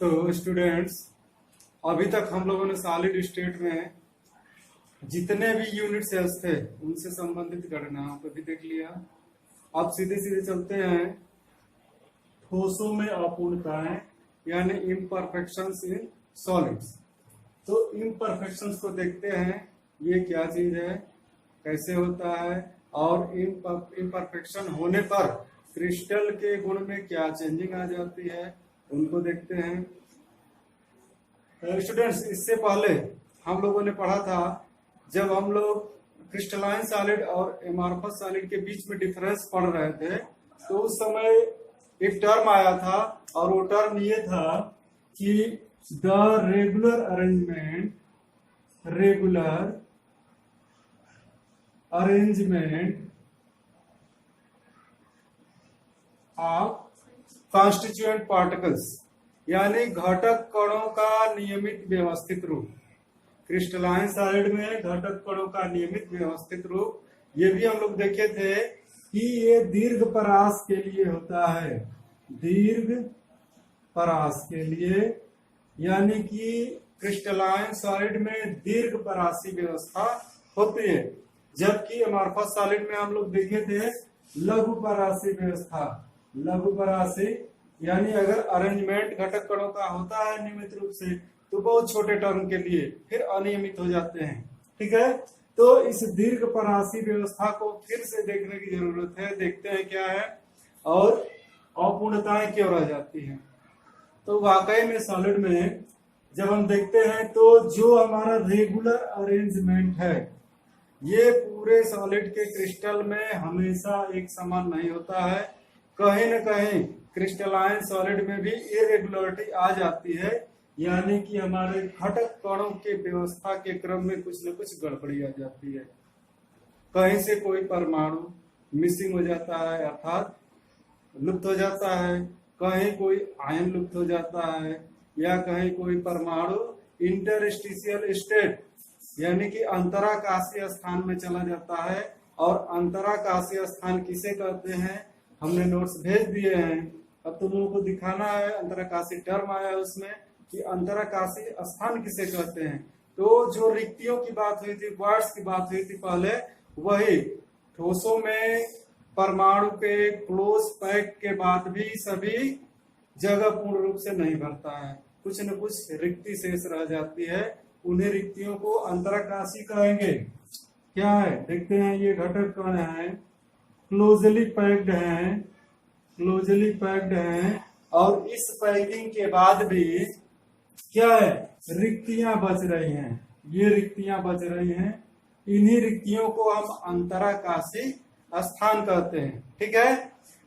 तो स्टूडेंट्स, अभी तक हम लोगों ने सॉलिड स्टेट में जितने भी यूनिट सेल्स थे उनसे संबंधित गणना को भी देख लिया। अब सीधे सीधे चलते हैं ठोसों में अपूर्णताएं यानी इम्परफेक्शंस इन सॉलिड्स। तो इम्परफेक्शंस को देखते हैं, ये क्या चीज है, कैसे होता है और इम्परफेक्शन होने पर क्रिस्टल के गुण में क्या चेंजिंग आ जाती है, उनको देखते हैं। स्टूडेंट्स, इससे पहले हम लोगों ने पढ़ा था, जब हम लोग क्रिस्टलाइन सॉलिड और एमॉर्फस सॉलिड के बीच में डिफरेंस पढ़ रहे थे, तो उस समय एक टर्म आया था और वो टर्म ये था कि the regular arrangement of constituent particles, यानी घटक कणों का नियमित व्यवस्थित रूप। क्रिस्टलाइन सॉलिड में घटक कणों का नियमित व्यवस्थित रूप, ये भी हम लोग देखे थे कि ये दीर्घ परास के लिए होता है, दीर्घ परास के लिए, यानी कि क्रिस्टलाइन सॉलिड में दीर्घ परासी व्यवस्था होती है, जबकि अमॉर्फस सॉलिड में हम लोग देखे थे लघु परासी व्यवस्था। लघु परासी यानी अगर अरेंजमेंट घटक कणों का होता है नियमित रूप से तो बहुत छोटे टर्म के लिए फिर अनियमित हो जाते हैं। ठीक है, तो इस दीर्घ परासी व्यवस्था को फिर से देखने की जरूरत है। देखते हैं क्या है और अपूर्णताएं क्यों रह जाती हैं। तो वाकई में सॉलिड में जब हम देखते हैं तो जो हमारा रेगुलर अरेंजमेंट है, ये पूरे सॉलिड के क्रिस्टल में हमेशा एक समान नहीं होता है। कहीं न कहीं क्रिस्टलाइन सॉलिड में भी इरेगुलरिटी आ जाती है, यानी कि हमारे घटक कणों के व्यवस्था के क्रम में कुछ न कुछ गड़बड़ी आ जाती है। कहीं से कोई परमाणु मिसिंग हो जाता है, अर्थात लुप्त हो जाता है, कहीं कोई आयन लुप्त हो जाता है, या कहीं कोई परमाणु इंटरस्टिशियल स्टेट यानी कि अंतराकाशीय स्थान में चला जाता है। और अंतराकाशीय स्थान किसे कहते हैं, हमने नोट्स भेज दिए हैं, अब तुम लोगों को दिखाना है। अंतराकाशीय टर्म आया है उसमें कि अंतराकाशीय स्थान किसे कहते हैं। तो जो रिक्तियों की बात हुई थी, वर्ड्स की बात हुई थी पहले, वही ठोसों में परमाणु के क्लोज पैक के बाद भी सभी जगह पूर्ण रूप से नहीं भरता है, कुछ न कुछ रिक्ति शेष रह जाती है। उन्हें रिक्तियों को अंतराकाशी कहेंगे। क्या है, देखते हैं। ये घटक कण है, क्लोजली पैक्ड हैं और इस पैकिंग के बाद भी क्या है, रिक्तियां बच रही हैं। ये रिक्तियां बच रही हैं, इन्हीं रिक्तियों को हम अंतराकाशी स्थान कहते हैं। ठीक है,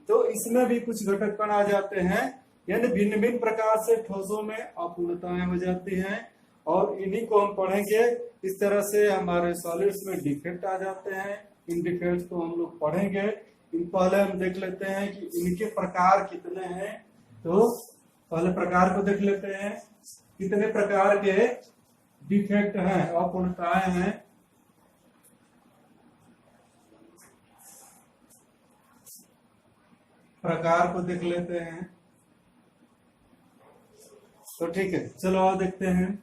तो इसमें भी कुछ घटक कण आ जाते हैं, यानी भिन्न भिन्न प्रकार से ठोसों में अपूर्णताएं हो जाती हैं और इन्हीं को हम पढ़ेंगे। इस तरह से हमारे सॉलिड्स में डिफेक्ट आ जाते हैं। इन डिफेक्ट को हम लोग पढ़ेंगे। पहले हम देख लेते हैं कि इनके प्रकार कितने हैं। तो पहले प्रकार को देख लेते हैं, कितने प्रकार के डिफेक्ट हैं, अपूर्णताएं हैं। प्रकार को देख लेते हैं। तो ठीक है, चलो और देखते हैं।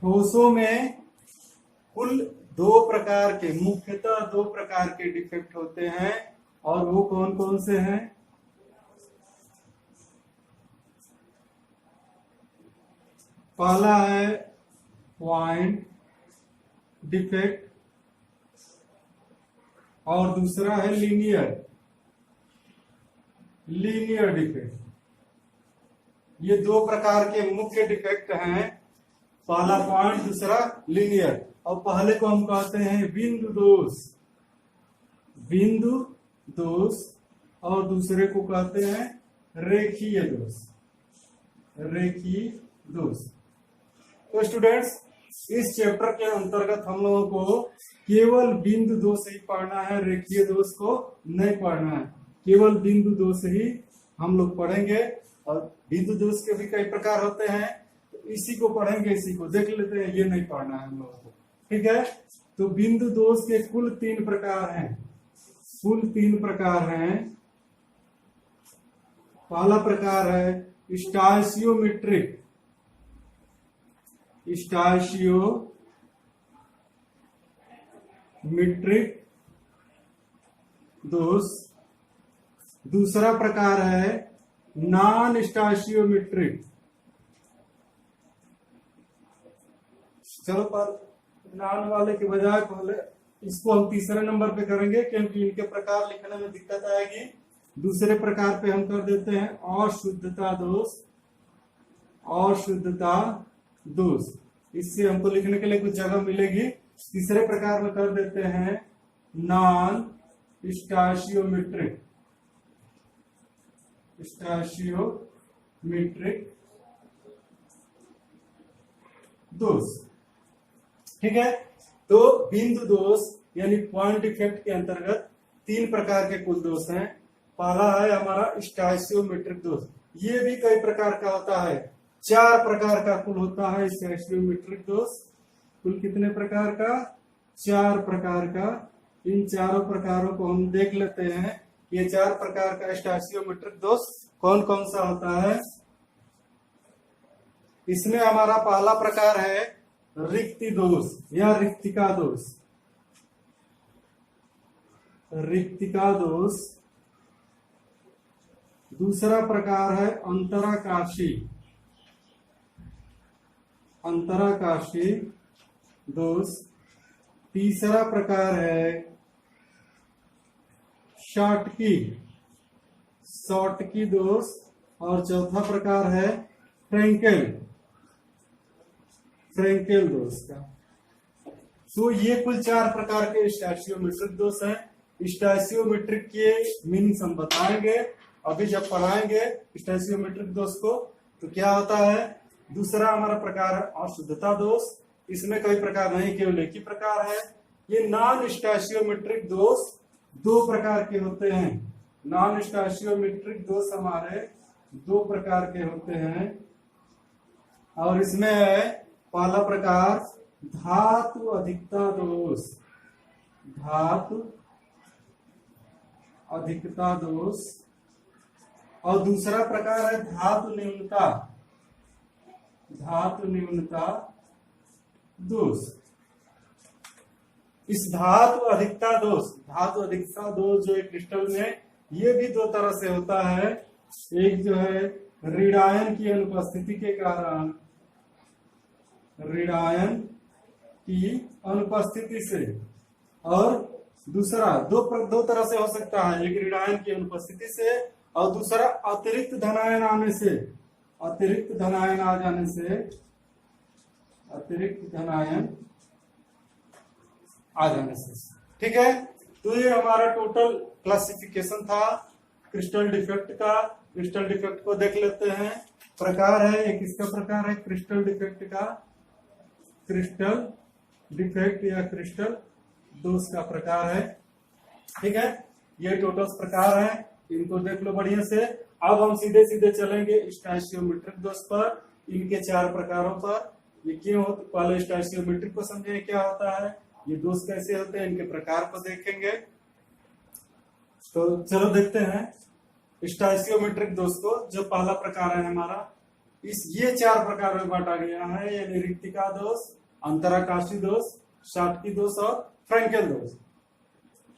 ठोसों में कुल मुख्यतः दो प्रकार के डिफेक्ट होते हैं, और वो कौन कौन से हैं। पहला है पॉइंट डिफेक्ट और दूसरा है लीनियर डिफेक्ट। ये दो प्रकार के मुख्य डिफेक्ट हैं, पहला पॉइंट, दूसरा लीनियर। और पहले को हम कहते हैं बिंदु दोष और दूसरे को कहते हैं रेखीय दोष। तो स्टूडेंट्स, इस चैप्टर के अंतर्गत हम लोगों को केवल बिंदु दोष ही पढ़ना है, रेखीय दोष को नहीं पढ़ना है। केवल बिंदु दोष ही हम लोग पढ़ेंगे। और बिंदु दोष के भी कई प्रकार होते हैं, तो इसी को पढ़ेंगे, इसी को देख लेते हैं। ये नहीं पढ़ना है हम लोगों को, ठीक है। तो बिंदु दोष के कुल 3 प्रकार हैं। पहला प्रकार है स्टाइशियोमेट्रिक स्टाइशियोमीट्रिक दोष। दूसरा प्रकार है नॉन स्टाइशियोमीट्रिक। चलो पर नॉन वाले के बजाय पहले इसको हम तीसरे नंबर पे करेंगे, क्योंकि इनके प्रकार लिखने में दिक्कत आएगी। दूसरे प्रकार पे हम कर देते हैं अशुद्धता दोष। अशुद्धता दोष, इससे हमको लिखने के लिए कुछ जगह मिलेगी। तीसरे प्रकार में कर देते हैं नॉन स्टाइशियोमीट्रिक। स्टाइशियोमीट्रिक दोष, ठीक है। तो बिंदु दोष यानी पॉइंट डिफेक्ट के अंतर्गत 3 प्रकार के कुल दोष हैं। पहला है हमारा स्टाइशियोमीट्रिक दोष। ये भी कई प्रकार का होता है, 4 प्रकार का कुल होता है स्टाइशियोमीट्रिक दोष। कुल कितने प्रकार का? 4 प्रकार का। इन चारों प्रकारों को हम देख लेते हैं। ये 4 प्रकार का स्टाइशियोमीट्रिक दोष कौन कौन सा होता है। इसमें हमारा पहला प्रकार है रिक्ति दोष या रिक्तिका दोष। रिक्तिका दोष। दूसरा प्रकार है अंतराकाशी। अंतराकाशी दोष। तीसरा प्रकार है शॉटकी दोष। और चौथा प्रकार है फ्रेंकेल दोष का। तो ये कुल 4 प्रकार के स्टाइशियोमीट्रिक दोष हैं। स्टाइशियोमीट्रिक के मीनिंग हम बताएंगे अभी जब पढ़ाएंगे स्टाइशियोमीट्रिक दोष को। तो क्या होता है? दूसरा हमारा प्रकार है अशुद्धता दोष। इसमें कोई प्रकार नहीं, केवल एक ही प्रकार है। ये नॉन स्टाइशियोमीट्रिक दोष 2 प्रकार के होते हैं। नॉन स्टाइशियोमीट्रिक दोष हमारे 2 प्रकार के होते हैं। और इसमें है पहला प्रकार धातु अधिकता दोष। धातु अधिकता दोष। और दूसरा प्रकार है धातु न्यूनता। धातु न्यूनता दोष। इस धातु अधिकता दोष जो एक क्रिस्टल में, ये भी 2 तरह से होता है। एक जो है ऋणायन की अनुपस्थिति के कारण, ऋणायन की अनुपस्थिति से, और दूसरा दो तरह से हो सकता है। एक ऋणायन की अनुपस्थिति से और दूसरा अतिरिक्त धनायन आने से। अतिरिक्त धनायन आ जाने से, अतिरिक्त धनायन आ जाने से, ठीक है। तो ये हमारा टोटल क्लासिफिकेशन था क्रिस्टल डिफेक्ट का। क्रिस्टल डिफेक्ट को देख लेते हैं। प्रकार है एक, इसका प्रकार है क्रिस्टल डिफेक्ट का। क्रिस्टल डिफेक्ट या क्रिस्टल दोष का प्रकार है, ठीक है। ये टोटल प्रकार है, इनको देख लो बढ़िया से। अब हम सीधे सीधे चलेंगे स्टाइशियोमीट्रिक दोष पर, इनके 4 प्रकारों पर। ये क्यों होता, पहले स्टाइशियोमीट्रिक को समझेंगे क्या होता है, ये दोष कैसे होते हैं, इनके प्रकार को देखेंगे। तो चलो देखते हैं स्टाइशियोमीट्रिक दोष को। जो पहला प्रकार है हमारा, ये 4 प्रकार में बांटा गया है, यानी रिक्तिका दोष, अंतराकाशी दोष, शॉटकी दोष और फ्रेंकेल दोष।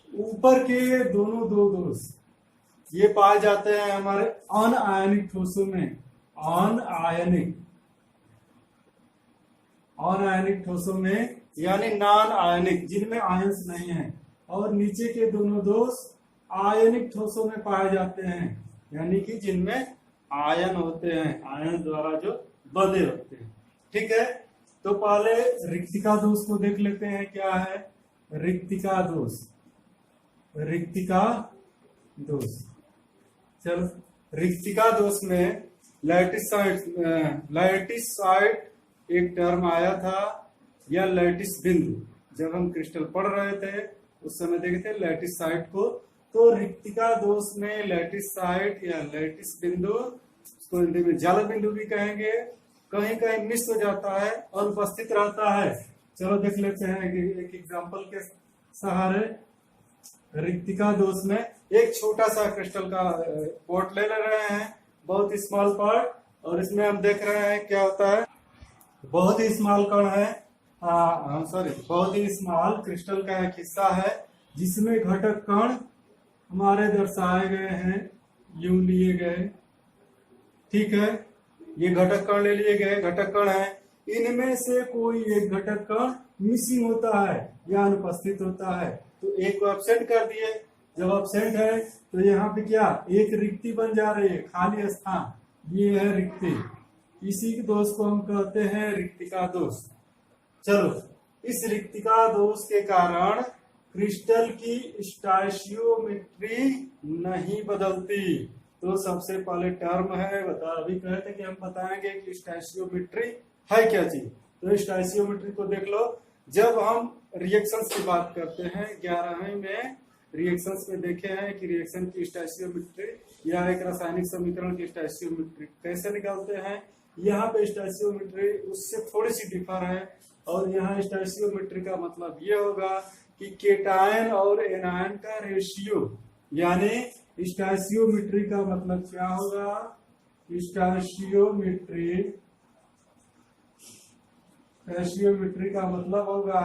ऊपर के दोनों 2 दोष ये पाए जाते हैं हमारे अनआयनिक ठोसों में। अनआयनिक ठोसों में यानी नॉन आयनिक, जिनमें आयंस नहीं है। और नीचे के दोनों दोष आयनिक ठोसों में पाए जाते हैं, यानी कि जिनमें आयन होते हैं, आयन द्वारा जो बंधे होते हैं, ठीक है। तो पहले रिक्तिका दोष को देख लेते हैं। क्या है रिक्तिका दोष? रिक्तिका दोष, चलो। रिक्तिका दोष में लैटिसाइड एक टर्म आया था, या लैटिस बिंदु। जब हम क्रिस्टल पढ़ रहे थे उस समय देखे थे लैटिसाइड को। तो रिक्तिका दोष में लैटिसाइड या लैटिस बिंदु, उसको हिंदी में जल बिंदु भी कहेंगे, कहीं कहीं मिस हो जाता है, अनुपस्थित रहता है। चलो देख लेते हैं एक एग्जांपल के सहारे। रिक्तिका दोष में एक छोटा सा क्रिस्टल का पॉट ले रहे हैं, बहुत स्मॉल पार्ट, और इसमें हम देख रहे हैं क्या होता है, बहुत ही स्मॉल कण है, सॉरी बहुत ही स्मॉल क्रिस्टल का एक हिस्सा है जिसमें घटक कण हमारे दर्शाए गए हैं, यूं लिए गए। ठीक है, ये घटक कण ले लिए गए घटक कण है। इनमें से कोई एक घटक कण मिसिंग होता है या अनुपस्थित होता है, तो एक को एब्सेंट कर दिए। जब एब्सेंट है तो यहाँ पे क्या एक रिक्ति बन जा रही है, खाली स्थान, ये है रिक्ति। इसी दोष को हम कहते हैं रिक्तिका दोष। चलो, इस रिक्तिका दोष के कारण क्रिस्टल की स्टाइशियोमेट्री नहीं बदलती। तो सबसे पहले टर्म है, अभी कहे थे कि हम बताएंगे कि स्टाइशियोमेट्री है क्या चीज। तो स्टाइशियोमेट्री को देख लो। जब हम रिएक्शंस की बात करते हैं, 11वीं में रिएक्शंस में देखे हैं कि रिएक्शन की स्टाइशियोमेट्री या एक रासायनिक समीकरण की स्टाइशियोमेट्री कैसे निकालते हैं। यहाँ पे स्टाइशियोमेट्री उससे थोड़ी सी डिफर है, और यहाँ स्टाइशियोमेट्री का मतलब ये होगा कि केटायन और एनायन का रेशियो, यानी स्टाइशियोमेट्री का मतलब क्या होगा, स्टाइशियोमेट्री का मतलब होगा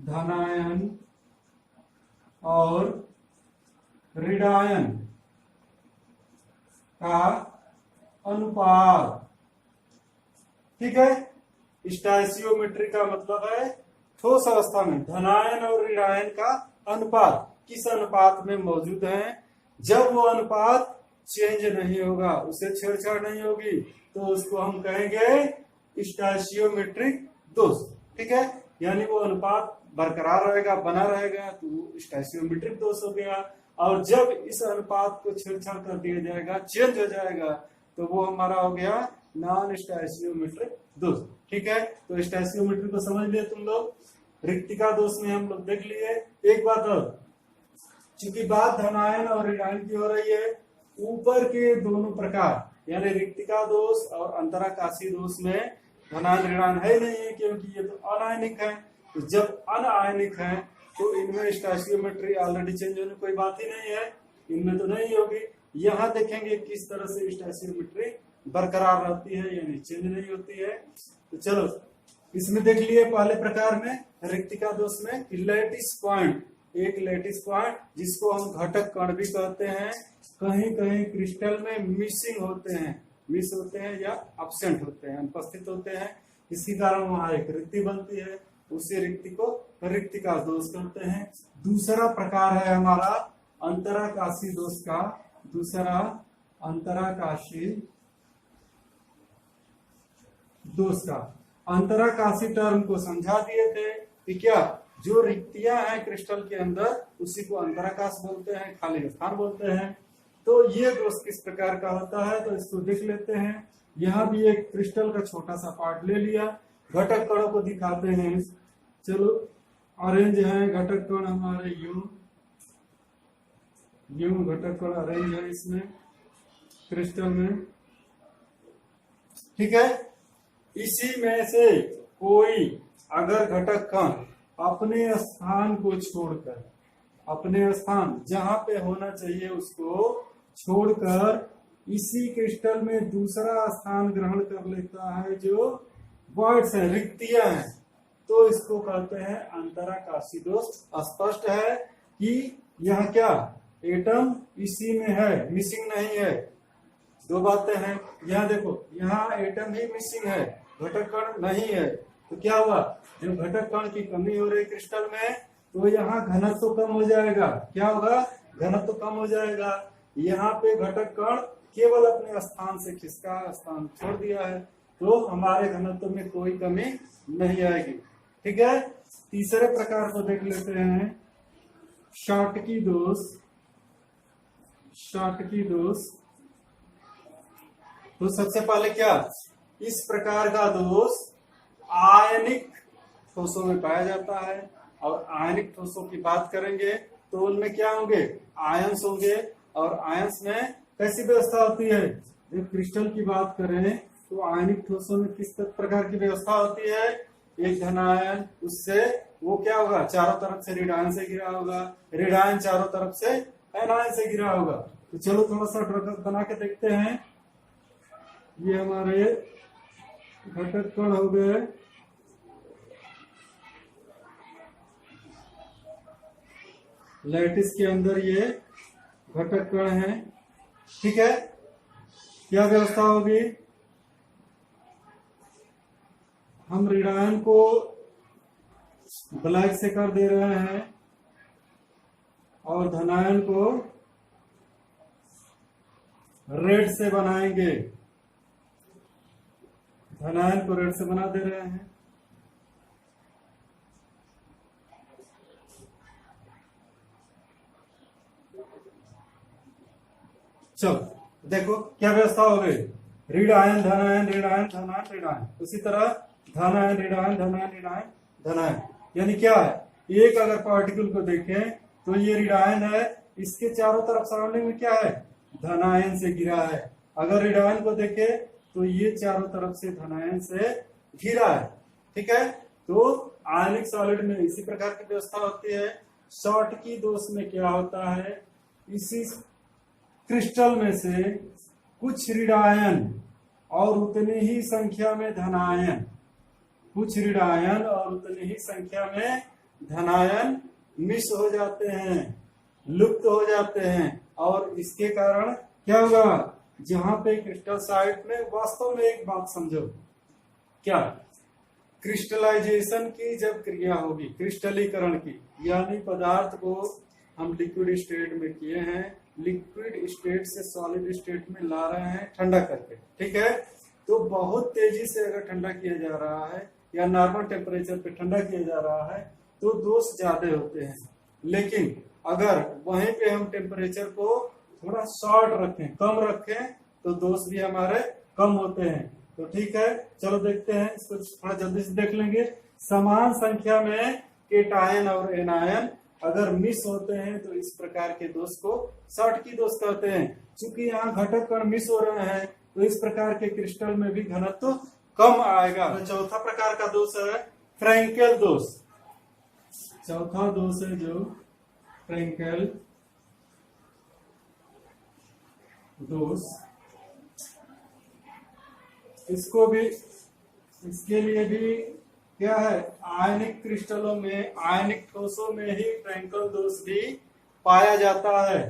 धनायन और ऋणायन का अनुपात। ठीक है, स्टाइशियोमेट्री का मतलब है ठोस अवस्था में धनायन और ऋणायन का अनुपात किस अनुपात में मौजूद है। जब वो अनुपात चेंज नहीं होगा, उसे छेड़छाड़ नहीं होगी, तो उसको हम कहेंगे स्टाइशियोमेट्रिक दोष। ठीक है, यानी वो अनुपात बरकरार रहेगा, बना रहेगा, तो स्टाइशियोमेट्रिक दोष हो गया। और जब इस अनुपात को छेड़छाड़ कर दिया जाएगा, चेंज हो जाएगा, तो वो हमारा हो गया नॉन स्टाइशियोमेट्रिक दोष। ठीक है, तो स्टाइशियोमेट्री को समझ लिए तुम लोग। रिक्तिका दोष में हम लोग देख लिए। एक बात और, चूंकि बात धनायन और ऋणायन की हो रही है, ऊपर के दोनों प्रकार यानी रिक्तिका दोष और अंतराकाशी दोष में धनायन ऋणायन है नहीं है, क्योंकि ये तो अनायनिक है। तो जब अनायनिक है तो इनमें स्टाइशियोमेट्री ऑलरेडी चेंज होने कोई बात ही नहीं है, इनमें तो नहीं होगी। यहाँ देखेंगे किस तरह से स्टाइशियोमेट्री बरकरार रहती है, यानी चेंज नहीं होती है। तो चलो, इसमें देख लिए पहले प्रकार में रिक्तिका दोष में लैटिस पॉइंट, एक लैटिस पॉइंट जिसको हम घटक कण भी कहते हैं, कहीं कहीं क्रिस्टल में मिसिंग होते हैं, मिस होते हैं या अब्सेंट होते हैं, अनुपस्थित होते हैं। इसी कारण वहां एक रिक्ति बनती है, उसी रिक्ति को रिक्तिका दोष कहते हैं। दूसरा प्रकार है हमारा अंतराकाशी दोष का। दूसरा अंतराकाशी दोष का, अंतराकाशी टर्म को समझा दिए थे कि क्या जो रिक्तियां हैं क्रिस्टल के अंदर उसी को अंतराकाश बोलते हैं, खाली स्थान बोलते हैं। तो ये दोष किस प्रकार का होता है, तो इसको देख लेते हैं। यहाँ भी एक क्रिस्टल का छोटा सा पार्ट ले लिया, घटक कणों को दिखाते हैं। चलो, ऑरेंज है घटक कण हमारे, यूं घटक कण ऑरेंज है इसमें क्रिस्टल में। ठीक है, इसी में से कोई अगर घटक कण अपने स्थान को छोड़कर, अपने स्थान जहां पे होना चाहिए उसको छोड़कर इसी क्रिस्टल में दूसरा स्थान ग्रहण कर लेता है, जो वॉइड्स है, रिक्तियां हैं, तो इसको कहते हैं अंतराकाशी दोष। स्पष्ट है कि यह क्या एटम इसी में है, मिसिंग नहीं है। दो बातें हैं, यहाँ देखो, यहाँ एटम ही मिसिंग है, घटक कण नहीं है। तो क्या हुआ, जब घटक कण की कमी हो रही क्रिस्टल में, तो यहाँ घनत्व तो कम हो जाएगा। क्या होगा, घनत्व तो कम हो जाएगा। यहाँ पे घटक कण केवल अपने स्थान से खिसका, स्थान छोड़ दिया है, तो हमारे घनत्व में कोई कमी नहीं आएगी। ठीक है, तीसरे प्रकार को देख लेते हैं, शॉटकी दोष। शॉटकी दोष, तो सबसे पहले क्या, इस प्रकार का दोष आयनिक ठोसों में पाया जाता है। और आयनिक ठोसों की बात करेंगे तो उनमें क्या होंगे, आयंस होंगे। और आयंस में कैसी व्यवस्था होती है, जब क्रिस्टल की बात करें तो आयनिक ठोसों में किस प्रकार की व्यवस्था होती है, एक धनायन, उससे वो क्या होगा, चारों तरफ से ऋणायन से घिरा होगा, ऋणायन चारों तरफ से एनायन से घिरा होगा। तो चलो थोड़ा सा बना के देखते हैं। ये हमारे घटक कण हो गए, लैटिस के अंदर ये घटक कण है। ठीक है, क्या व्यवस्था होगी? हम ऋणायन को ब्लैक से कर दे रहे हैं और धनायन को रेड से बनाएंगे। धनायन को रेड से बना दे रहे हैं। चलो देखो क्या व्यवस्था हो गई। ऋण आयन धन आयन ऋण आयन धन आयन ऋण आयन, उसी तरह धन आयन ऋण आयन धन आयन ऋण आयन धन आयन। यानी क्या है, एक अगर पार्टिकल को देखें तो ये ऋण आयन है, इसके चारों तरफ सराउंडिंग में क्या है, धन आयन से घिरा है। अगर ऋण आयन को देखें तो ये चारों तरफ से धन आयन से घिरा है। ठीक है, तो आयनिक सॉलिड में इसी प्रकार की व्यवस्था होती है। शॉर्टकी दोष में क्या होता है, इसी क्रिस्टल में से कुछ ऋण आयन और उतनी ही संख्या में धनायन, कुछ ऋण आयन और उतनी ही संख्या में धनायन मिस हो जाते हैं, लुप्त हो जाते हैं। और इसके कारण क्या होगा, जहां पे क्रिस्टल साइट में वास्तव में एक बात समझो, क्या क्रिस्टलाइजेशन की जब क्रिया होगी, क्रिस्टलीकरण की, यानी पदार्थ को हम लिक्विड स्टेट में किए हैं, लिक्विड स्टेट से सॉलिड स्टेट में ला रहे हैं ठंडा करके। ठीक है, तो बहुत तेजी से अगर ठंडा किया जा रहा है या नॉर्मल टेम्परेचर पे ठंडा किया जा रहा है तो दोष ज्यादा होते हैं। लेकिन अगर वहीं पे हम टेम्परेचर को थोड़ा शॉर्ट रखें, कम रखें, तो दोष भी हमारे कम होते हैं। तो ठीक है, चलो देखते हैं, इसको थोड़ा जल्दी से देख लेंगे। समान संख्या में केटायन और एनायन अगर मिस होते हैं तो इस प्रकार के दोष को शॉर्टकी दोष कहते हैं। चूंकि यहाँ घटक कण मिस हो रहे हैं तो इस प्रकार के क्रिस्टल में भी घनत्व तो कम आएगा। तो चौथा प्रकार का दोष है फ्रैंकेल दोष। चौथा दोष है जो फ्रैंकेल दोष, इसको भी, इसके लिए भी क्या है, आयनिक क्रिस्टलों में, आयनिक ठोसों में ही फ्रैंकेल दोष भी पाया जाता है।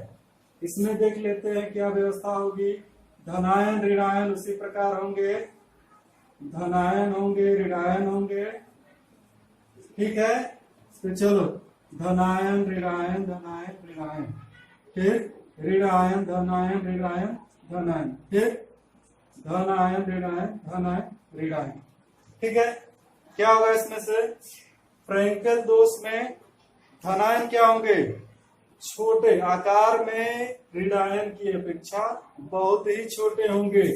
इसमें देख लेते हैं क्या व्यवस्था होगी। धनायन ऋणायन उसी प्रकार होंगे, धनायन होंगे ऋणायन होंगे। ठीक है, तो चलो धनायन ऋणायन धनायन ऋणायन, फिर ऋणायन धनायन ऋणायन धनायन, फिर धनायन ऋणायन धनायन ऋणायन। ठीक है, क्या होगा इसमें से, फ्रैंकेल दोष में धनायन क्या होंगे, छोटे आकार में ऋणायन की अपेक्षा बहुत ही छोटे होंगे।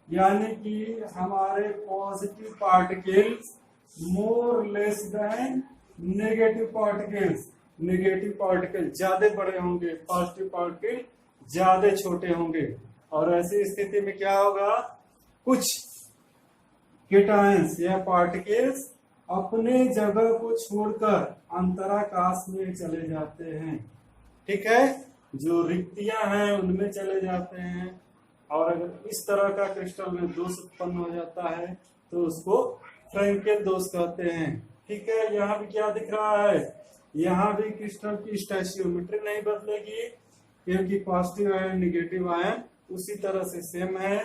यानी कि हमारे positive particles more less than negative particles, negative particle ज्यादा बड़े होंगे, पॉजिटिव पार्टिकल ज्यादा छोटे होंगे। और ऐसी स्थिति में क्या होगा, कुछ केटायंस या पार्टिकल्स अपने जगह को छोड़कर अंतराकाश में चले जाते हैं। ठीक है, जो रिक्तियां हैं उनमें चले जाते हैं। और अगर इस तरह का क्रिस्टल में दोष उत्पन्न हो जाता है तो उसको फ्रैंकेल दोष कहते हैं। ठीक है, यहाँ भी क्या दिख रहा है, यहाँ भी क्रिस्टल की स्टैचियोमेट्री नहीं बदलेगी, क्योंकि पॉजिटिव आयन नेगेटिव आयन उसी तरह से सेम है,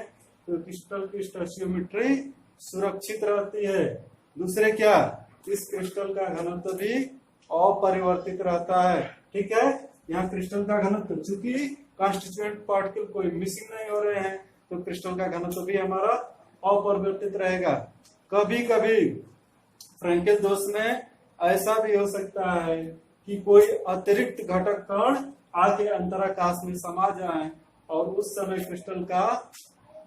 तो क्रिस्टल की स्टैचियोमेट्री सुरक्षित रहती है। दूसरे क्या, इस क्रिस्टल का घनत्व भी अपरिवर्तित रहता है। ठीक है, यहाँ क्रिस्टल का घनत्व, चूंकि कॉन्स्टिट्यूएंट पार्टिकल कोई मिसिंग नहीं हो रहे हैं, तो क्रिस्टल का घनत्व भी हमारा अपरिवर्तित रहेगा। कभी कभी फ्रैंकेल दोष में ऐसा भी हो सकता है कि कोई अतिरिक्त घटक कण आके अंतराकाश में समा जाए और उस समय क्रिस्टल का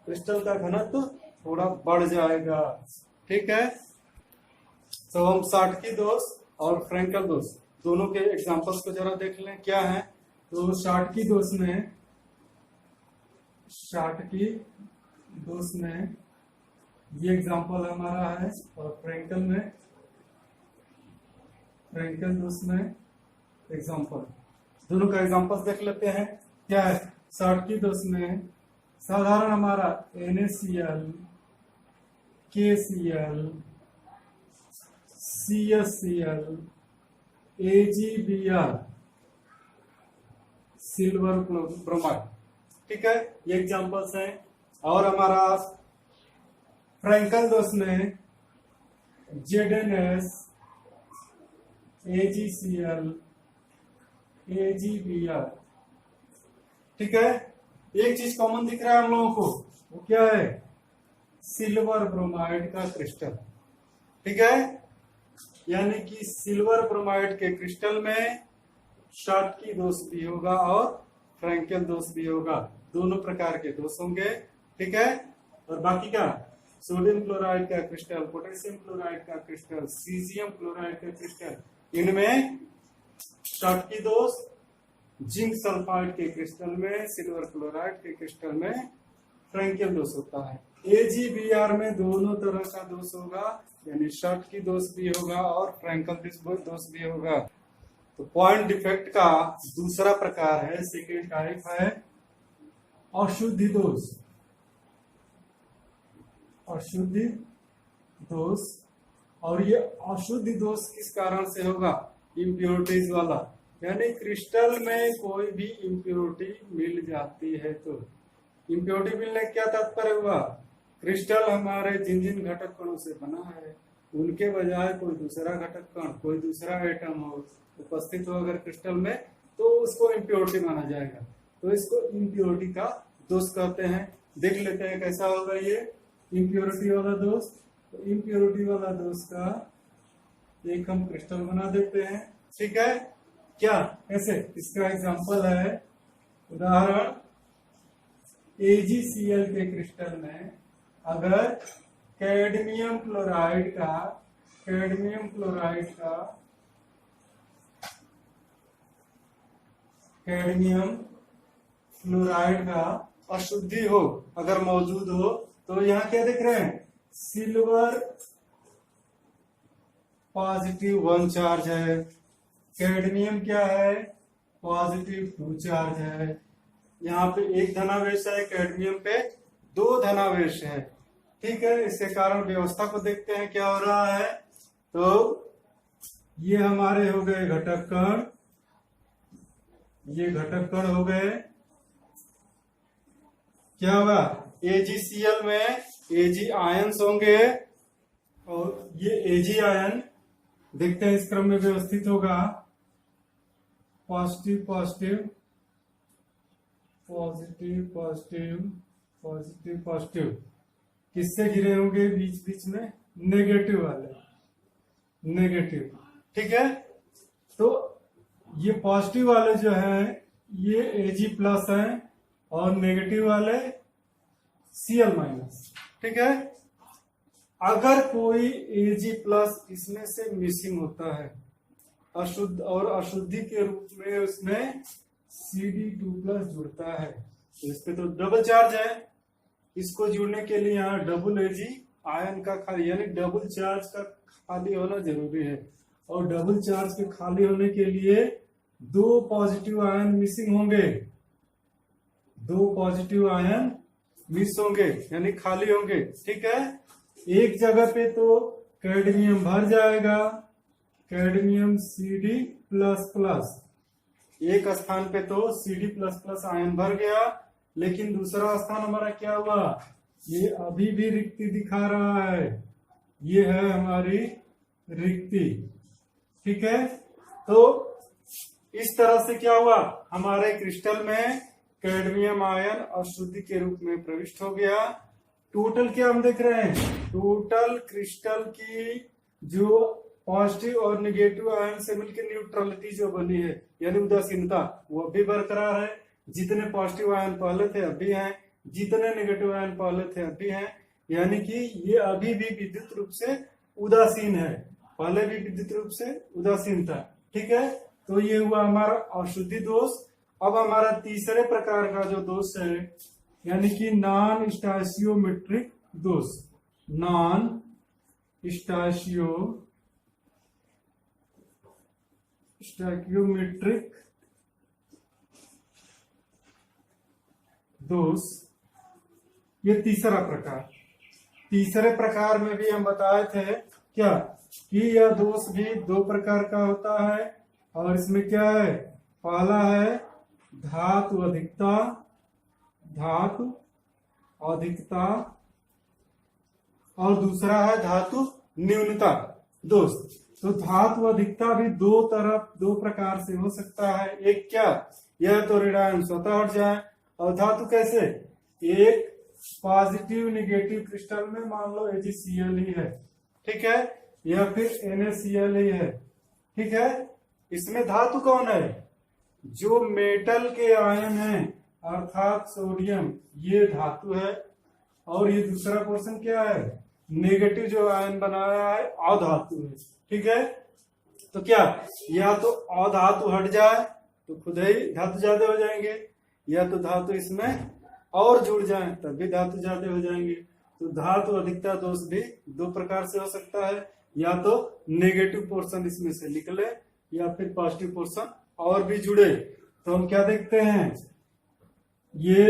घनत्व थोड़ा बढ़ जाएगा। ठीक है, तो हम शॉर्टकी दोष और फ्रैंकेल दोष दोनों के एग्जांपल्स को जरा देख लें क्या है। तो शॉर्टकी दोष में ये एग्जांपल हमारा है, और फ्रैंकेल दोष में एग्जांपल, दोनों का एग्जांपल्स देख लेते हैं क्या है। शॉर्टकी दोष में साधारण हमारा NaCl, KCl, CSCl, AgBr silver bromide. ठीक है, ये एग्जांपल्स हैं। और हमारा फ्रैंकल दोष में ZnS, AgCl, AgBr। ठीक है, एक चीज कॉमन दिख रहा है हम लोगों को, वो क्या है? सिल्वर ब्रोमाइड का क्रिस्टल। ठीक है, यानी कि सिल्वर ब्रोमाइड के क्रिस्टल में शॉटकी दोष भी होगा और फ्रैंकल दोष भी होगा, दोनों प्रकार के दोष होंगे। ठीक है, और बाकी का सोडियम क्लोराइड का क्रिस्टल, पोटेशियम क्लोराइड का क्रिस्टल, सीजियम क्लोराइड का क्रिस्टल, इनमें शॉटकी दोष, जिंक सल्फाइड के क्रिस्टल में, सिल्वर क्लोराइड के क्रिस्टल में फ्रैंकल दोष होता है। AgBr में दोनों तरह का दोष होगा, यानी शॉटकी दोष भी होगा और फ्रैंकल दोष भी होगा। तो पॉइंट डिफेक्ट का दूसरा प्रकार है, सेकेंड टाइप है अशुद्धि दोष। अशुद्धि दोष, और ये अशुद्धि दोष किस कारण से होगा? इम्प्योरिटीज वाला, यानी क्रिस्टल में कोई भी इम्प्योरिटी मिल जाती है तो इम्प्योरिटी मिलने क्या तात्पर्य हुआ? क्रिस्टल हमारे जिन जिन घटक कणों से बना है उनके बजाय कोई दूसरा घटक कण, कोई दूसरा एटम हो उपस्थित हो अगर क्रिस्टल में, तो उसको इम्प्योरिटी माना जाएगा। तो इसको इम्प्योरिटी का दोष कहते हैं। देख लेते हैं कैसा होगा ये इम्प्योरिटी वाला दोष। तो इम्प्योरिटी वाला दोष का एक हम क्रिस्टल बना देते हैं। ठीक है, क्या कैसे? इसका एग्जांपल है, उदाहरण AgCl के क्रिस्टल में अगर कैडमियम क्लोराइड का अशुद्धि हो, अगर मौजूद हो, तो यहाँ क्या देख रहे हैं? सिल्वर +1 चार्ज है, कैडमियम क्या है? +2 चार्ज है। यहाँ पे एक धनावेश है, कैडमियम पे 2 धनावेश है। ठीक है, इसके कारण व्यवस्था को देखते हैं क्या हो रहा है। तो ये हमारे हो गए घटक कण, ये घटक कण हो गए। क्या होगा? AgCl में Ag आयंस होंगे और ये Ag आयन देखते हैं इस क्रम में व्यवस्थित होगा, positive positive positive positive positive positive, किससे घिरे होंगे? बीच बीच में नेगेटिव वाले, नेगेटिव। ठीक है, तो ये पॉजिटिव वाले जो हैं ये Ag+ हैं और नेगेटिव वाले Cl-। ठीक है, अगर कोई Ag+ इसमें से मिसिंग होता है अशुद्ध और अशुद्धि के रूप में उसमें Cd2+ जुड़ता है, तो इस पे तो डबल चार्ज है। इसको जुड़ने के लिए यहाँ डबल Ag आयन का खाली, यानी डबल चार्ज का खाली होना जरूरी है। और डबल चार्ज के खाली होने के लिए 2 पॉजिटिव आयन मिसिंग होंगे, 2 पॉजिटिव आयन मिस होंगे यानी खाली होंगे। ठीक है, एक जगह पे तो कैडमियम भर जाएगा, कैडमियम Cd++, एक स्थान पे तो Cd++ आयन भर गया, लेकिन दूसरा स्थान हमारा क्या हुआ? ये अभी भी रिक्ति दिखा रहा है, ये है हमारी रिक्ति। ठीक है, तो इस तरह से क्या हुआ? हमारे क्रिस्टल में कैडमियम आयन अशुद्धि के रूप में प्रविष्ट हो गया। टोटल क्या हम देख रहे हैं? टोटल क्रिस्टल की जो पॉजिटिव और नेगेटिव आयन से मिलकर न्यूट्रलिटी जो बनी है, यानी उदासीनता, वो अभी बरकरार है। जितने पॉजिटिव आयन पहले थे अभी हैं, जितने नेगेटिव आयन पहले थे अभी हैं, यानी कि ये अभी भी विद्युत रूप से उदासीन है, पहले भी विद्युत रूप से उदासीन था। ठीक है, तो ये हुआ हमारा अशुद्धि दोष। अब हमारा तीसरे प्रकार का जो दोष है, यानी कि नॉन स्टोइचियोमेट्रिक दोष, नॉन स्टोइचियोमेट्रिक दोष, ये तीसरा प्रकार। तीसरे प्रकार में भी हम बताए थे क्या कि यह दोष भी 2 प्रकार का होता है, और इसमें क्या है? पहला है धातु अधिकता, धातु अधिकता, और दूसरा है धातु न्यूनता दोष। तो धातु अधिकता भी दो प्रकार से हो सकता है। एक क्या, यह तो ऋण आयन स्वतः हट जाए, और धातु कैसे, एक पॉजिटिव निगेटिव क्रिस्टल में मान लो AgCl ही है, ठीक है, या फिर NaCl ही है, ठीक है। इसमें धातु कौन है, जो मेटल के आयन हैं अर्थात सोडियम, ये धातु है, और ये दूसरा पोर्शन क्या है, नेगेटिव जो आयन बनाया है अधातु है, ठीक है। तो क्या, या तो अधातु हट जाए तो खुद ही धातु ज्यादा हो जाएंगे, या तो धातु इसमें और जुड़ जाए तब भी धातु ज्यादा हो जाएंगे। तो धातु अधिकता दोष भी दो प्रकार से हो सकता है, या तो नेगेटिव पोर्शन इसमें से निकले या फिर पॉजिटिव पोर्शन और भी जुड़े। तो हम क्या देखते हैं, ये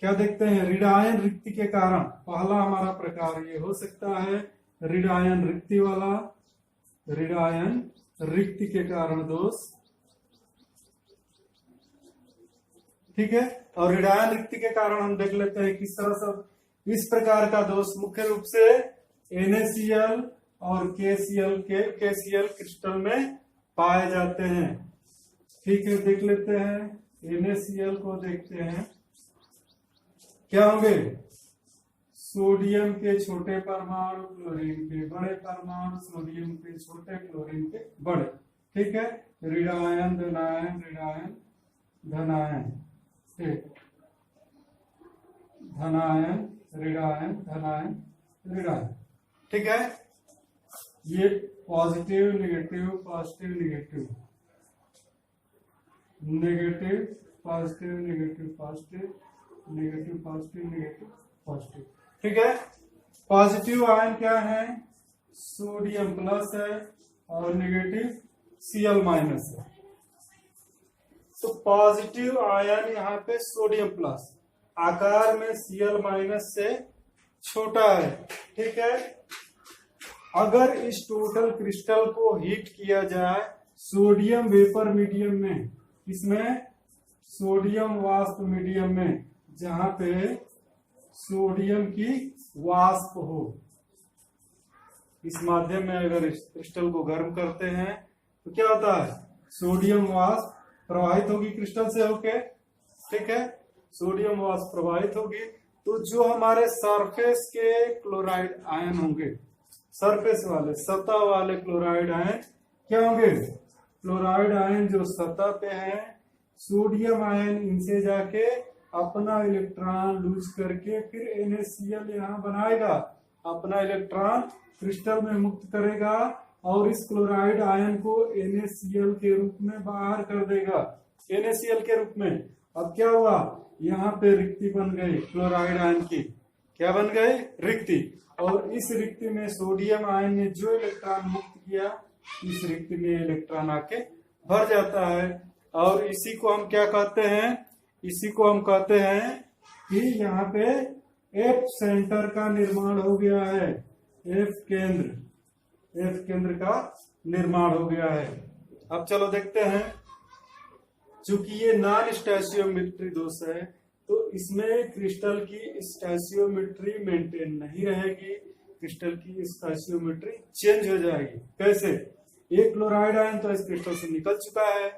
क्या देखते हैं, ऋण आयन रिक्ति के कारण पहला हमारा प्रकार ये हो सकता है ऋण आयन रिक्ति वाला, ऋण आयन रिक्ति के कारण दोष, ठीक है। और ऋण आयन रिक्ति के कारण हम देख लेते हैं किस तरह से इस प्रकार का दोष मुख्य रूप से NaCl और KCl क्रिस्टल में पाए जाते हैं, ठीक है। देख लेते हैं NaCl को, देखते हैं क्या होंगे, सोडियम के छोटे परमाणु, क्लोरीन के बड़े परमाणु, सोडियम के छोटे, क्लोरीन के बड़े, ठीक है। ऋण आयन धन आयन, ऋण आयन धन आयन, ठीक, धन आयन ऋण आयन, धन आयन ऋण आयन, ठीक है। ये positive negative, positive negative, negative positive, negative positive, negative positive, negative positive, ठीक है। पॉजिटिव आयन क्या है, सोडियम प्लस है और नेगेटिव Cl माइनस है। तो पॉजिटिव आयन यहाँ पे सोडियम प्लस, आकार में Cl माइनस से छोटा है, ठीक है। अगर इस टोटल क्रिस्टल को हीट किया जाए सोडियम वेपर मीडियम में, इसमें सोडियम वाष्प मीडियम में, जहां पे सोडियम की वाष्प हो, इस माध्यम में अगर इस क्रिस्टल को गर्म करते हैं तो क्या होता है, सोडियम वाष्प प्रवाहित होगी क्रिस्टल से होके, ठीक है। सोडियम वाष्प प्रवाहित होगी तो जो हमारे सरफेस के क्लोराइड आयन होंगे, सरफेस वाले सतह वाले क्लोराइड आयन क्या होंगे, क्लोराइड आयन जो सतह पे हैं, सोडियम आयन इनसे जाके अपना इलेक्ट्रॉन लूज करके फिर NaCl यहाँ बनाएगा, अपना इलेक्ट्रॉन क्रिस्टल में मुक्त करेगा और इस क्लोराइड आयन को NaCl के रूप में बाहर कर देगा, NaCl के रूप में। अब क्या हुआ, यहाँ पे रिक्ति बन गई क्लोराइड आयन की, क्या बन गई, रिक्ति। और इस रिक्ति में सोडियम आयन ने जो इलेक्ट्रॉन मुक्त किया, इस रिक्ति में इलेक्ट्रॉन आके भर जाता है। और इसी को हम क्या कहते हैं, इसी को हम कहते हैं कि यहाँ पे F सेंटर का निर्माण हो गया है, F केंद्र का निर्माण हो गया है। अब चलो देखते हैं, चूंकि ये नॉन स्टैचियोमेट्री दोष है तो इसमें क्रिस्टल की स्टैचियोमेट्री मेंटेन नहीं रहेगी, क्रिस्टल की स्टैचियोमेट्री चेंज हो जाएगी। कैसे, एक क्लोराइड आयन तो इस क्रिस्टल से निकल चुका है,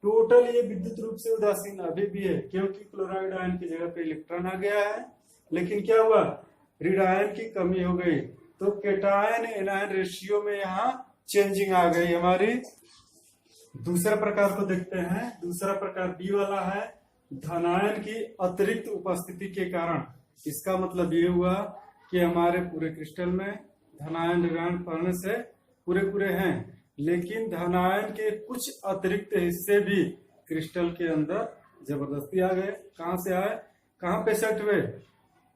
टोटल ये विद्युत रूप से उदासीन अभी भी है क्योंकि क्लोराइड आयन की जगह पे इलेक्ट्रॉन आ गया है। लेकिन क्या हुआ, ऋण आयन की कमी हो गई तो कैटायन एनायन रेशियो में यहाँ चेंजिंग आ गई हमारी। दूसरा प्रकार को देखते हैं, दूसरा प्रकार बी वाला है, धनायन की अतिरिक्त उपस्थिति के कारण। इसका मतलब ये हुआ कि हमारे पूरे क्रिस्टल में धनायन ऋणायन पढ़ने से पूरे हैं, लेकिन धनायन के कुछ अतिरिक्त हिस्से भी क्रिस्टल के अंदर जबरदस्ती आ गए। कहाँ से आए, कहाँ पे सेट हुए,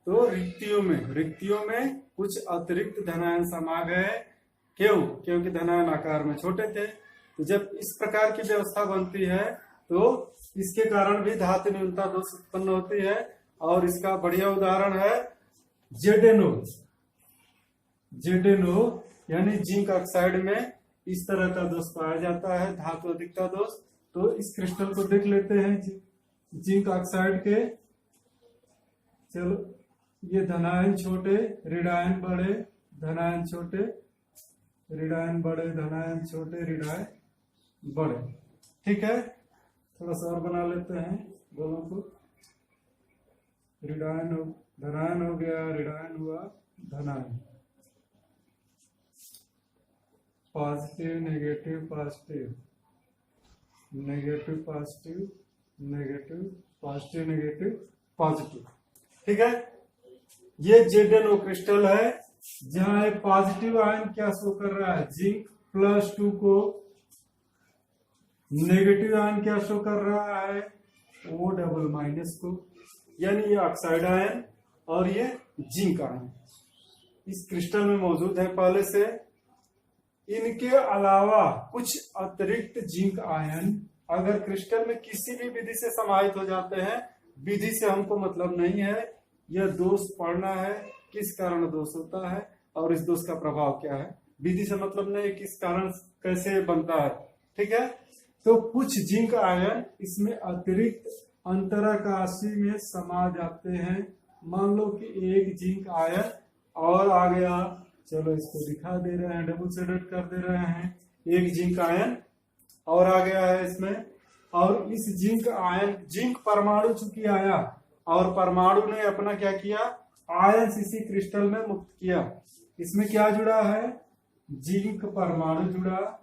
तो रिक्तियों में कुछ अतिरिक्त धनायन समा गए। क्यों, क्योंकि धनायन आकार में छोटे थे। तो जब इस प्रकार की व्यवस्था बनती है तो इसके कारण भी धातु न्यूनता दोष उत्पन्न होती है। और इसका बढ़िया उदाहरण है जेडेनो यानी जिंक ऑक्साइड में इस तरह का दोष पाया जाता है, धातु अधिकता दोष। तो इस क्रिस्टल को देख लेते हैं जी, जिंक ऑक्साइड के, चलो ये धनायन छोटे, ऋणायन बड़े, धनायन छोटे, ऋणायन बड़े, धनायन छोटे, ऋणायन बड़े। ठीक है, थोड़ा सा और बना लेते हैं दोनों को। ऋणायन हो, धनायन हो गया, ऋणायन हुआ, धनायन, positive negative positive, negative positive, negative positive, negative positive. ठीक है, ये ZnO क्रिस्टल है जहां एक पॉजिटिव आयन क्या शो कर रहा है, जिंक +2 को, नेगेटिव आयन क्या शो कर रहा है, O�ble- को, यानी ये ऑक्साइड आयन और ये जिंक आयन इस क्रिस्टल में मौजूद है पहले से। इनके अलावा कुछ अतिरिक्त जिंक आयन अगर क्रिस्टल में किसी भी विधि से समाहित हो जाते हैं, विधि से हमको मतलब नहीं है, यह दोष पढ़ना है किस कारण दोष होता है और इस दोष का प्रभाव क्या है, विधि से मतलब नहीं किस कारण कैसे बनता है। ठीक है, तो कुछ जिंक आयन इसमें अतिरिक्त अंतराकाशी में समा जाते हैं। मान लो कि एक जिंक आयन और आ गया, चलो इसको दिखा दे रहे हैं, डबल शेडेड कर दे रहे हैं, एक जिंक आयन और आ गया है इसमें, और इस जिंक आयन, जिंक परमाणु चूंकि आया और परमाणु ने अपना क्या किया, आयन इसी क्रिस्टल में मुक्त किया। इसमें क्या जुड़ा है, जिंक परमाणु जुड़ा,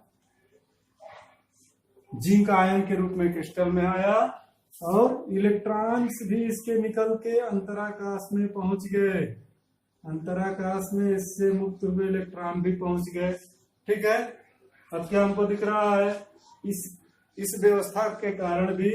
जिंक आयन के रूप में क्रिस्टल में आया और इलेक्ट्रॉन्स भी इसके निकल के अंतराकाश में पहुंच गए, अंतराकाश में इससे मुक्त हुए इलेक्ट्रॉन भी पहुंच गए। ठीक है, अब क्या हमको दिख रहा है, इस व्यवस्था के कारण भी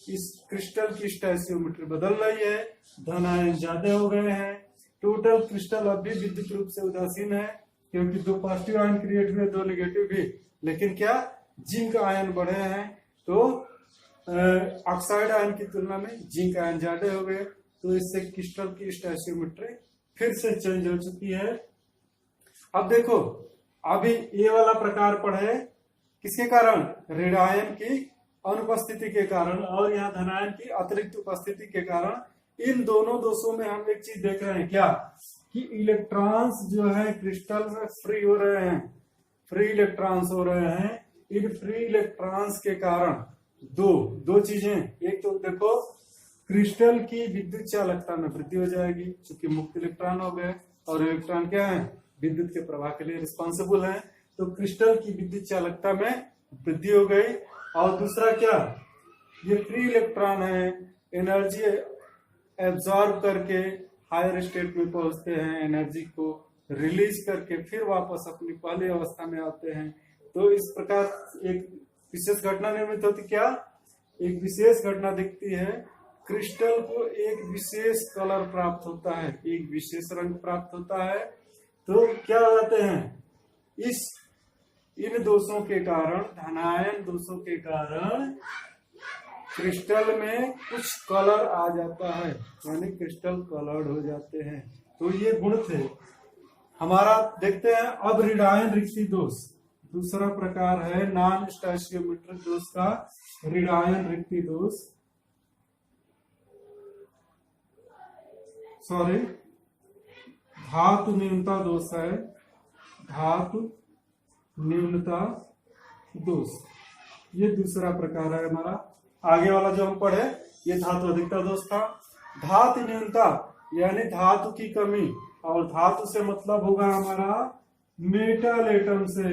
इस क्रिस्टल की स्टोइचियोमेट्री बदल रही है, धन आयन ज्यादा हो गए हैं, टोटल क्रिस्टल अब भी विद्युत रूप से उदासीन है क्योंकि 2 पॉजिटिव आयन क्रिएट हुए, 2 नेगेटिव भी, लेकिन क्या जिंक आयन बढ़े हैं तो ऑक्साइड आयन की तुलना में जिंक आयन ज्यादा हो गए, तो इससे क्रिस्टल की स्टोइचियोमेट्री फिर से चेंज हो चुकी है। अब देखो, अभी ये वाला प्रकार पढ़े किसके कारण, ऋणायन की अनुपस्थिति के कारण और यहाँ धनायन की अतिरिक्त उपस्थिति के कारण। इन दोनों दोषों में हम एक चीज देख रहे हैं क्या, कि इलेक्ट्रॉन्स जो है क्रिस्टल में फ्री हो रहे हैं, फ्री इलेक्ट्रॉन्स हो रहे हैं। इन फ्री इलेक्ट्रॉन्स के कारण दो चीजें, एक तो देखो क्रिस्टल की विद्युत चालकता में वृद्धि हो जाएगी क्योंकि मुक्त इलेक्ट्रॉन हो गए और इलेक्ट्रॉन क्या है, विद्युत के प्रवाह के लिए रिस्पॉन्सिबल है, तो क्रिस्टल की विद्युत चालकता में वृद्धि हो गई। और दूसरा क्या, ये फ्री इलेक्ट्रॉन है, एनर्जी एब्जॉर्ब करके हायर स्टेट में पहुंचते हैं, एनर्जी को रिलीज करके फिर वापस अपनी पहली अवस्था में आते हैं। तो इस प्रकार एक विशेष घटना निर्मित होती, क्या एक विशेष घटना दिखती है, क्रिस्टल को एक विशेष कलर प्राप्त होता है, एक विशेष रंग प्राप्त होता है। तो क्या होते हैं, इन दोषों के कारण, धनायन दोषों के कारण क्रिस्टल में कुछ कलर आ जाता है, यानी क्रिस्टल कलर्ड हो जाते हैं। तो ये गुण थे हमारा। देखते हैं अब ऋणायन रिक्ति दोष, दूसरा प्रकार है नॉन स्टोइचियोमेट्रिक दोष का, ऋणायन रिक्ति दोष, सॉरी धातु न्यूनता दोष है, धातु न्यूनता दोष, ये दूसरा प्रकार है हमारा। आगे वाला जो हम पढ़े ये धातु अधिकता दोष था। धातु न्यूनता यानी धातु की कमी, और धातु से मतलब होगा हमारा मेटल एटम से,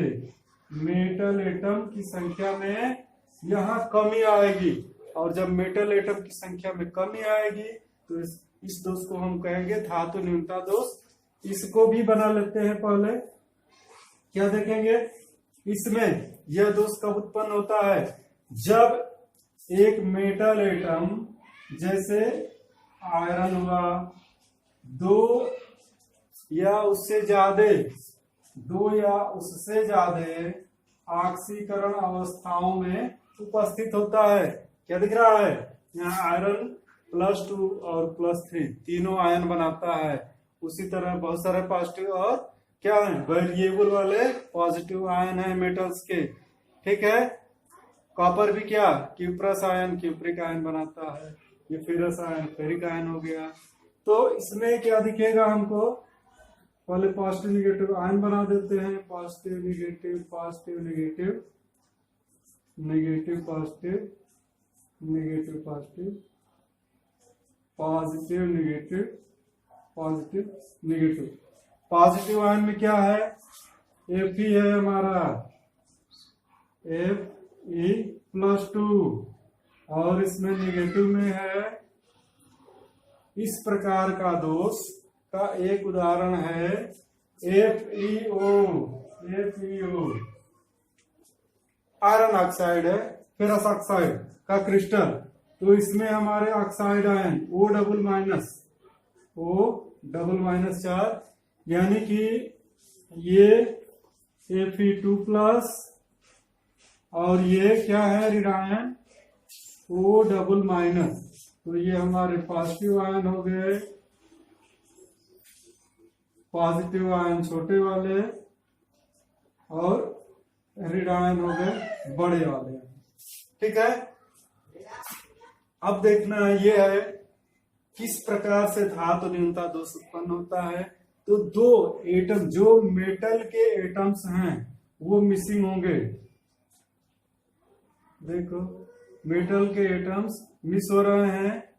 मेटल एटम की संख्या में यहाँ कमी आएगी, और जब मेटल एटम की संख्या में कमी आएगी तो इस दोष को हम कहेंगे धातु न्यूनता दोष। इसको भी बना लेते हैं, पहले क्या देखेंगे, इसमें यह दोष कब उत्पन्न होता है, जब एक मेटल एटम जैसे आयरन हुआ, 2 या उससे ज्यादा ऑक्सीकरण अवस्थाओं में उपस्थित होता है। क्या दिख रहा है, यहाँ आयरन +2 और +3 तीनों आयन बनाता है। उसी तरह बहुत सारे पॉजिटिव और क्या है, वेरिएबल वाले पॉजिटिव आयन है मेटल्स के। ठीक है, कॉपर भी क्या क्यूप्रस आयन, क्यूप्रिक आयन बनाता है। ये फेरस आयन फेरिक आयन हो गया। तो इसमें क्या दिखेगा हमको, पहले पॉजिटिव निगेटिव आयन बना देते हैं, positive negative positive negative negative positive negative positive positive negative positive negative. Positive ion में क्या है, Fe है हमारा Fe+2, और इसमें नेगेटिव में है, इस प्रकार का दोष का एक उदाहरण है FeO आयरन ऑक्साइड है, फेरस ऑक्साइड का क्रिस्टल। तो इसमें हमारे oxide ion O double minus charge, यानी कि ये Fe2+ और ये क्या है ऋण आयन O-। तो ये हमारे पॉजिटिव आयन हो गए, पॉजिटिव आयन छोटे वाले और ऋण आयन हो गए बड़े वाले। ठीक है, अब देखना ये है किस प्रकार से धातु न्यूनता दोष उत्पन्न होता है। तो दो एटम जो मेटल के एटम्स हैं वो मिसिंग होंगे। देखो मेटल के एटम्स मिस हो रहे हैं,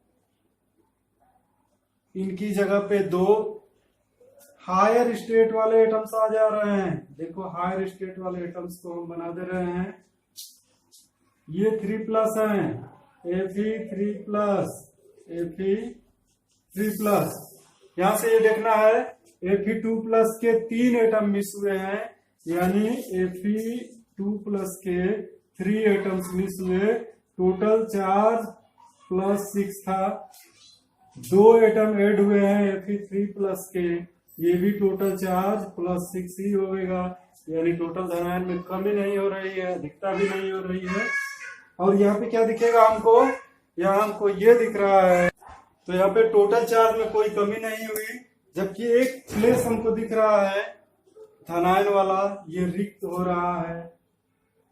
इनकी जगह पे दो हायर स्टेट वाले एटम्स आ जा रहे हैं। देखो हायर स्टेट वाले एटम्स को हम बना दे रहे हैं, ये 3+ हैं, Fe3+, Fe3+। यहां से ये देखना है Fe2+ के 3 एटम मिस हुए हैं, यानी Fe2+ के 3 एटम्स मिस हुए। टोटल चार्ज +6 था, 2 एटम ऐड हुए हैं Fe3+ के, ये भी टोटल चार्ज +6 ही होगा, यानी टोटल धनायन में कमी नहीं हो रही है, अधिकता भी नहीं हो रही है। और यहाँ पे क्या दिखेगा हमको, यहाँ हमको ये दिख रहा है। तो यहाँ पे टोटल चार्ज में कोई कमी नहीं हुई, जबकि एक प्लेस हमको दिख रहा है धनायन वाला, ये रिक्त हो रहा है।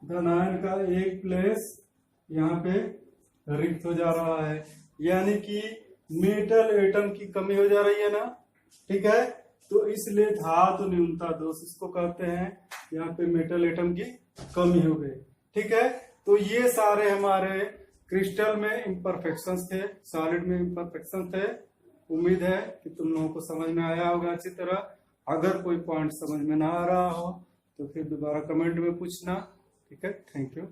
धनायन का एक प्लेस यहाँ पे रिक्त हो जा रहा है, यानी कि मेटल एटम की कमी हो जा रही है ना। ठीक है, तो इसलिए धातु न्यूनता दोष इसको कहते हैं, यहाँ पे मेटल एटम की कमी हो गई। ठीक है, तो ये सारे हमारे क्रिस्टल में इम्परफेक्शंस थे, सॉलिड में इम्परफेक्शन थे। उम्मीद है कि तुम लोगों को समझ में आया होगा अच्छी तरह। अगर कोई पॉइंट समझ में ना आ रहा हो तो फिर दोबारा कमेंट में पूछना। ठीक है, थैंक यू।